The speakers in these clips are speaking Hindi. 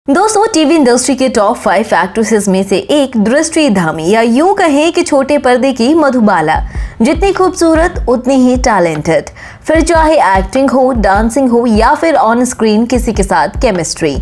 दोस्तों, टीवी इंडस्ट्री के टॉप 5 एक्ट्रेसेस में से एक दृष्टि धामी, या यूं कहें कि छोटे पर्दे की मधुबाला। जितनी खूबसूरत उतनी ही टैलेंटेड, फिर चाहे एक्टिंग हो, डांसिंग हो या फिर ऑन स्क्रीन किसी के साथ केमिस्ट्री।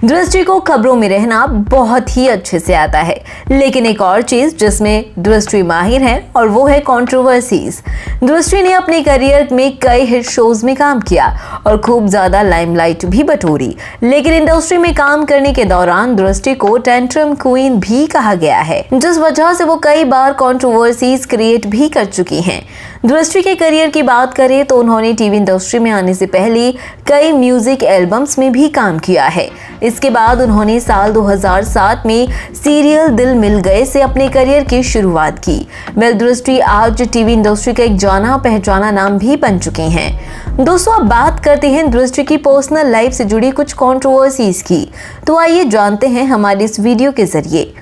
दृष्टि को खबरों में रहना बहुत ही अच्छे से आता है, लेकिन एक और चीज जिसमें दृष्टि माहिर है और वो है कंट्रोवर्सीज। दृष्टि ने अपने करियर में कई हिट शोज में काम किया और खूब ज्यादा लाइमलाइट भी बटोरी, लेकिन इंडस्ट्री में काम करने के दौरान दृष्टि को टेंट्रम क्वीन भी कहा गया है, जिस वजह से वो कई बार कंट्रोवर्सीज क्रिएट भी कर चुकी हैं। दृष्टि के करियर की बात करें तो उन्होंने टीवी इंडस्ट्री में आने से पहले कई म्यूजिक एल्बम्स में भी काम किया है। इसके बाद उन्होंने साल 2007 में सीरियल दिल मिल गए से अपने करियर की शुरुआत की। दृष्टि आज टीवी इंडस्ट्री का एक जाना पहचाना नाम भी बन चुकी हैं। दोस्तों, अब बात करते हैं दृष्टि की पर्सनल लाइफ से जुड़ी कुछ कंट्रोवर्सीज की। तो आइए जानते हैं हमारे इस वीडियो के जरिए।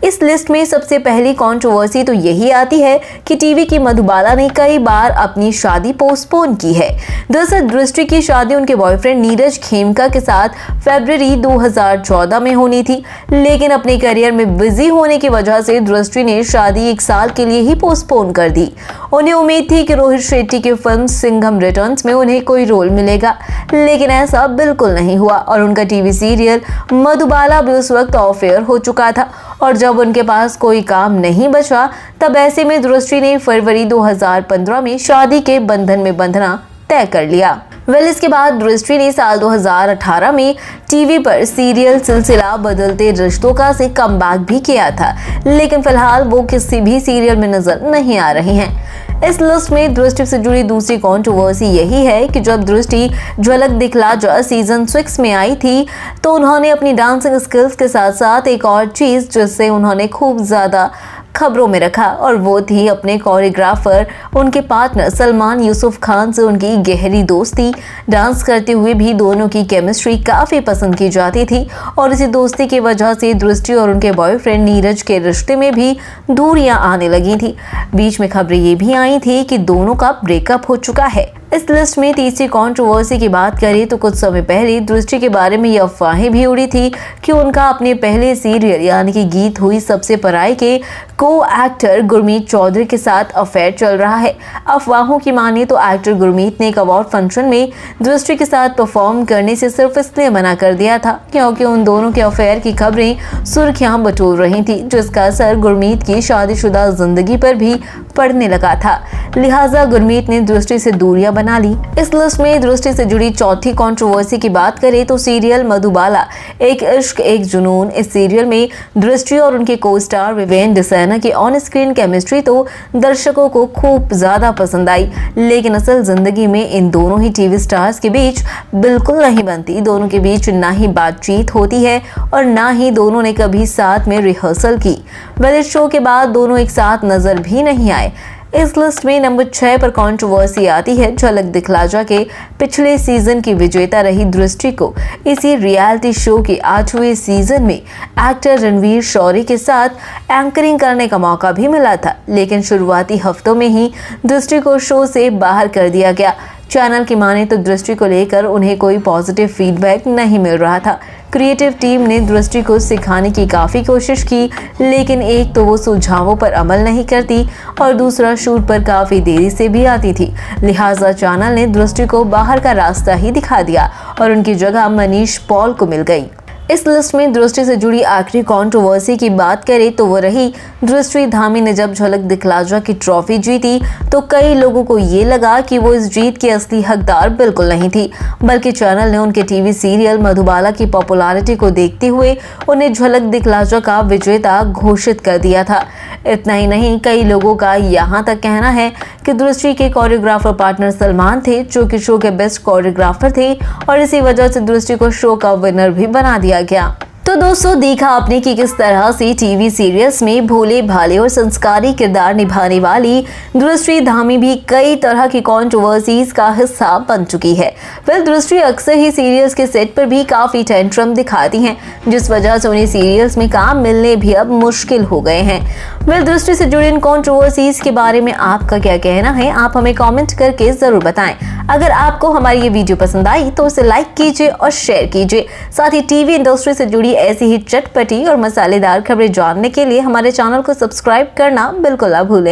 इस लिस्ट में सबसे पहली कंट्रोवर्सी तो यही आती है कि टीवी की मधुबाला ने कई बार अपनी शादी पोस्टपोन की है। दरअसल दृष्टि की शादी उनके बॉयफ्रेंड नीरज खेमका के साथ फरवरी 2014 में होनी थी, लेकिन अपने करियर में बिजी होने की वजह से दृष्टि ने शादी 1 साल के लिए ही पोस्टपोन कर दी। उन्हें उम्मीद थी कि रोहित शेट्टी की फिल्म सिंघम रिटर्न्स में उन्हें कोई रोल मिलेगा, लेकिन ऐसा बिल्कुल नहीं हुआ और उनका टीवी सीरियल मधुबाला भी उस वक्त ऑफ एयर हो चुका था। और जब उनके पास कोई काम नहीं बचा, तब ऐसे में दृष्टि ने फरवरी 2015 में शादी के बंधन में बंधना तय कर लिया। इसके बाद दृष्टि ने साल 2018 में टीवी पर सीरियल सिलसिला बदलते रिश्तों का से कमबैक भी किया था, लेकिन फिलहाल वो किसी भी सीरियल में नजर नहीं आ रही हैं। इस लिस्ट में दृष्टि से जुड़ी दूसरी कंट्रोवर्सी यही है कि जब दृष्टि झलक दिखला जा सीजन 6 में आई थी, तो उन्होंने अपनी डांसिंग स्किल्स के साथ साथ एक और चीज जिससे उन्होंने खूब ज्यादा खबरों में रखा, और वो थी अपने कोरियोग्राफर उनके पार्टनर सलमान यूसुफ खान से उनकी गहरी दोस्ती। डांस करते हुए भी दोनों की केमिस्ट्री काफी पसंद की जाती थी और इसी दोस्ती की वजह से दृष्टि और उनके बॉयफ्रेंड नीरज के रिश्ते में भी दूरियां आने लगी थी। बीच में खबरें ये भी आई थी कि दोनों का ब्रेकअप हो चुका है। इस लिस्ट में तीसरी कंट्रोवर्सी की बात करें तो कुछ समय पहले दृष्टि के बारे में ये अफवाहें भी उड़ी थी कि उनका अपने पहले सीरियल यानी कि गीत हुई सबसे पराई के को एक्टर गुरमीत चौधरी के साथ अफेयर चल रहा है। अफवाहों की माने तो एक्टर गुरमीत ने एक अवार्ड फंक्शन में दृष्टि के साथ परफॉर्म करने से सिर्फ इसलिए मना कर दिया था क्योंकि उन दोनों के अफेयर की खबरें सुर्खियां बटोर रही थी, जिसका असर गुरमीत की शादीशुदा जिंदगी पर भी पड़ने लगा था। लिहाजा गुरमीत ने दृष्टि से दूरियां बना ली। इस लिस्ट में दृष्टि से जुड़ी चौथी कंट्रोवर्सी की बात करें तो सीरियल मधुबाला एक इश्क एक जुनून। इस सीरियल में दृष्टि और उनके को स्टार विवेन डिसैना की ऑन स्क्रीन केमिस्ट्री तो दर्शकों को खूब ज्यादा पसंद आई, लेकिन असल जिंदगी में इन दोनों ही टीवी स्टार्स के बीच बिल्कुल नहीं बनती। दोनों के बीच ना ही बातचीत होती है और ना ही दोनों ने कभी साथ में रिहर्सल की। इस शो के बाद दोनों एक साथ नजर भी नहीं आए। इस लिस्ट में नंबर 6 पर कंट्रोवर्सी आती है झलक दिखला जा के पिछले सीजन की विजेता रही दृष्टि को इसी रियलिटी शो के 8वें सीजन में एक्टर रणवीर शौरी के साथ एंकरिंग करने का मौका भी मिला था, लेकिन शुरुआती हफ्तों में ही दृष्टि को शो से बाहर कर दिया गया। चैनल की माने तो दृष्टि को लेकर उन्हें कोई पॉजिटिव फीडबैक नहीं मिल रहा था। क्रिएटिव टीम ने दृष्टि को सिखाने की काफ़ी कोशिश की, लेकिन एक तो वो सुझावों पर अमल नहीं करती और दूसरा शूट पर काफ़ी देरी से भी आती थी। लिहाजा चैनल ने दृष्टि को बाहर का रास्ता ही दिखा दिया और उनकी जगह मनीष पॉल को मिल गई। इस लिस्ट में दृष्टि से जुड़ी आखिरी कंट्रोवर्सी की बात करें तो वो रही दृष्टि धामी ने जब झलक दिखला जा की ट्रॉफी जीती तो कई लोगों को ये लगा कि वो इस जीत की असली हकदार बिल्कुल नहीं थी, बल्कि चैनल ने उनके टीवी सीरियल मधुबाला की पॉपुलैरिटी को देखते हुए उन्हें झलक दिखला जा का विजेता घोषित कर दिया था। इतना ही नहीं, कई लोगों का यहाँ तक कहना है कि दृष्टि के कोरियोग्राफर पार्टनर सलमान थे, जो कि शो के बेस्ट कोरियोग्राफर थे और इसी वजह से दृष्टि को शो का विनर भी बना दिया गया। तो दोस्तों, देखा आपने कि किस तरह से टीवी सीरियल्स में भोले भाले और संस्कारी किरदार निभाने वाली दृष्टि धामी भी कई तरह की कंट्रोवर्सीज का हिस्सा बन चुकी है। दृष्टि अक्सर ही सीरियल्स के सेट पर भी काफी टेंट्रम दिखाती हैं, जिस वजह से उन्हें सीरियल्स में काम मिलने भी अब मुश्किल हो गए हैं। वेल, दृष्टि से जुड़ी इन कंट्रोवर्सीज के बारे में आपका क्या कहना है, आप हमें कमेंट करके जरूर बताएं। अगर आपको हमारी ये वीडियो पसंद आई तो उसे लाइक कीजिए और शेयर कीजिए। साथ ही टीवी इंडस्ट्री से जुड़ी ऐसी ही चटपटी और मसालेदार खबरें जानने के लिए हमारे चैनल को सब्सक्राइब करना बिल्कुल ना भूलें।